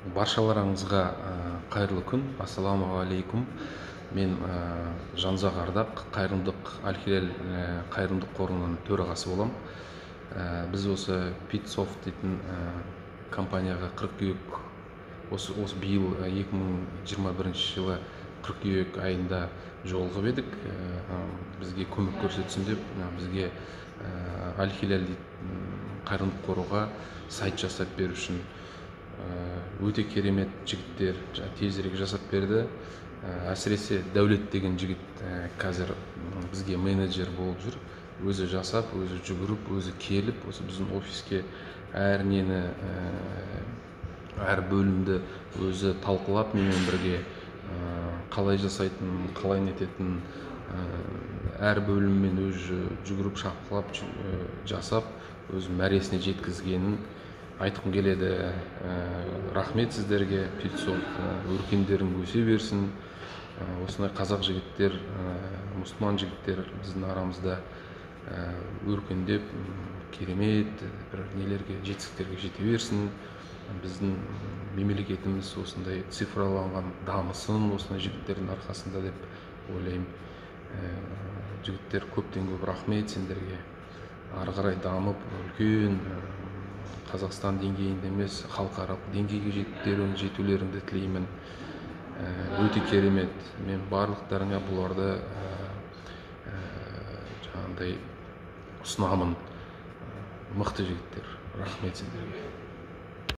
Баршаларыңызға қайырлы күн. Ассалаумағалейкум. Мен Жанзақ Ардақ, қайырымдық Аль-Хилал қайырымдық қорының төрағасы болам. Біз осы Питсофт дейтін компанияға осы биыл 2021 жылы қыркүйек айында жолығып едік. Бізге көмек көрсетсін деп, бізге Аль-Хилал қайырымдық қоруға сайт жасап беру үшін өте керемет жігіттер тезірек жасап берді. Әсіресе Дәулет деген жігіт қазір бізге менеджер болып жүр. Өзі жасап, өзі жүгіріп, өзі келіп, осы біздің офиске әр нені, әр бөлімді өзі талқылап, менімен бірге қалай жасайтын, қалай нететін, әр бөліммен өзі жүгіріп, шапқылап жасап, өзі мәресіне жеткізгенін айтқым келеді. Рахмет сіздерге. Питсофт өркендерің өсе берсін. Осындай қазақ жігіттер, мұсылман жігіттер біздің арамызда өркендеп, керемет бір нелерге, жетістіктерге жете берсін. Біздің мемлекетіміз осындай цифрланған дамысын осындай жігіттердің арқасында деп ойлаймын. Жігіттер көптен көп рахмет сендерге. Ары қарай дамып, үлкен Қазақстан деңгейінде емес, халықаралық деңгейге жетулеріңді тілеймін. Өте керемет. Мен барлықтарыңа бұларды жаңағыдай ұсынамын. Мықты жігіттер. Рахмет сендерге.